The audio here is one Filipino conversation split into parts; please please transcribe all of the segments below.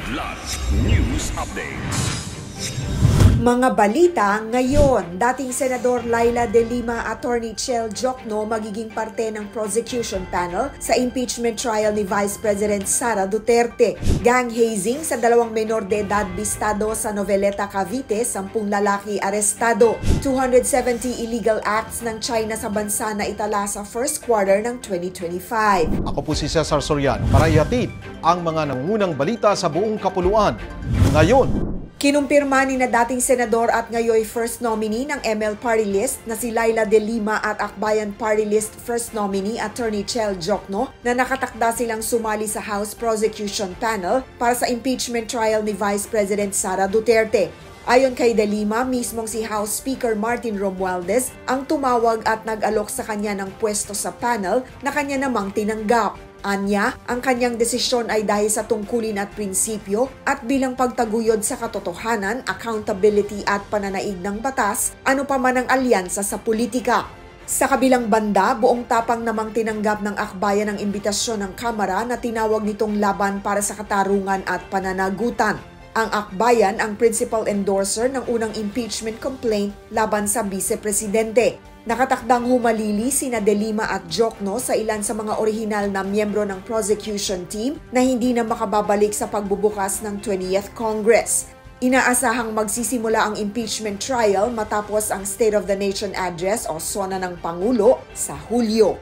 Kidlat News Updates. Mga balita ngayon, dating Senador Laila De Lima, Attorney Chel Jokno magiging parte ng prosecution panel sa impeachment trial ni Vice President Sara Duterte. Gang hazing sa dalawang menor de edad bistado sa Noveleta, Cavite, 10 lalaki arestado. 270 illegal acts ng China sa bansa na itala sa first quarter ng 2025. Ako po si Cesar Soriano para ihatid ang mga nangungunang balita sa buong kapuluan. Ngayon, kinumpirma ni na dating senador at ngayoy first nominee ng ML Party List na si Laila De Lima at Akbayan Party List first nominee Attorney Chel Jokno na nakatakda silang sumali sa House Prosecution Panel para sa impeachment trial ni Vice President Sara Duterte. Ayon kay De Lima, mismong si House Speaker Martin Romualdez ang tumawag at nag-alok sa kanya ng pwesto sa panel na kanya namang tinanggap. Anya, ang kanyang desisyon ay dahil sa tungkulin at prinsipyo at bilang pagtaguyod sa katotohanan, accountability at pananaig ng batas, ano pa man ang alyansa sa politika. Sa kabilang banda, buong tapang namang tinanggap ng akbayan ang imbitasyon ng Kamara na tinawag nitong laban para sa katarungan at pananagutan. Ang akbayan ang principal endorser ng unang impeachment complaint laban sa vice-presidente. Nakatakdang humalili sina De Lima at Jokno sa ilan sa mga orihinal na miyembro ng prosecution team na hindi na makababalik sa pagbubukas ng 20th Congress. Inaasahang magsisimula ang impeachment trial matapos ang State of the Nation Address o SONA ng Pangulo sa Hulyo.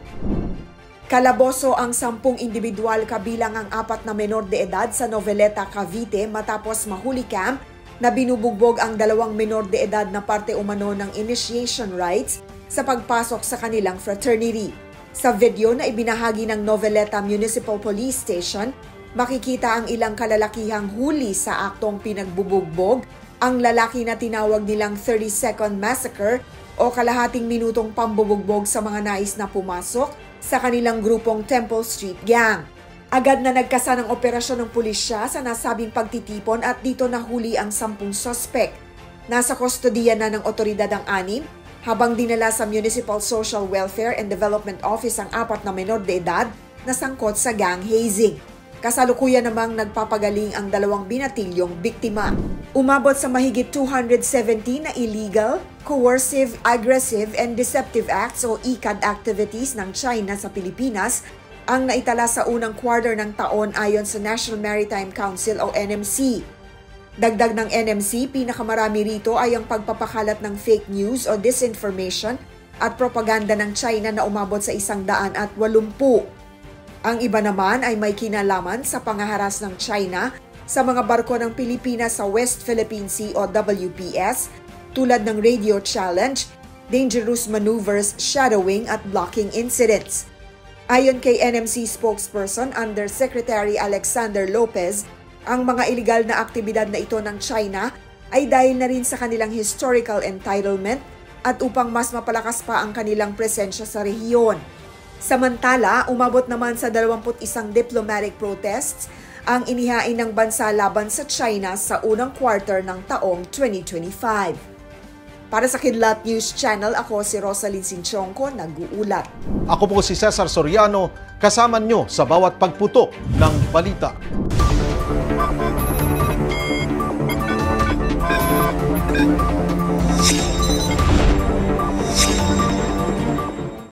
Kalaboso ang 10 individual kabilang ang 4 na menor de edad sa Noveleta, Cavite matapos mahuli camp na binubugbog ang 2 menor de edad na parte umano ng initiation rites sa pagpasok sa kanilang fraternity. Sa video na ibinahagi ng Noveleta Municipal Police Station, makikita ang ilang kalalakihang huli sa aktong pinagbubugbog, ang lalaki na tinawag nilang 30-second massacre o kalahating minutong pambubugbog sa mga nais na pumasok sa kanilang grupong Temple Street Gang. Agad na nagkasa ng operasyon ng pulisya sa nasabing pagtitipon at dito nahuli ang 10 suspect. Nasa kustodiya na ng otoridad ang 6, habang dinala sa Municipal Social Welfare and Development Office ang 4 na menor de edad na sangkot sa gang hazing. Kasalukuyan namang nagpapagaling ang 2 binatilyong biktima. Umabot sa mahigit 270 na illegal, coercive, aggressive, and deceptive acts o ICAD activities ng China sa Pilipinas ang naitala sa unang quarter ng taon ayon sa National Maritime Council o NMC. Dagdag ng NMC, pinakamarami rito ay ang pagpapakalat ng fake news o disinformation at propaganda ng China na umabot sa 180. Ang iba naman ay may kinalaman sa pangaharas ng China sa mga barko ng Pilipinas sa West Philippine Sea o WPS tulad ng radio challenge, dangerous maneuvers, shadowing at blocking incidents. Ayon kay NMC spokesperson Undersecretary Alexander Lopez, ang mga iligal na aktibidad na ito ng China ay dahil na rin sa kanilang historical entitlement at upang mas mapalakas pa ang kanilang presensya sa rehiyon. Samantala, umabot naman sa 21 diplomatic protests ang inihain ng bansa laban sa China sa unang quarter ng taong 2025. Para sa Kidlat News Channel, ako si Rosalyn Sinchonco, nag-uulat. ako po si Cesar Soriano, kasama nyo sa bawat pagputok ng balita.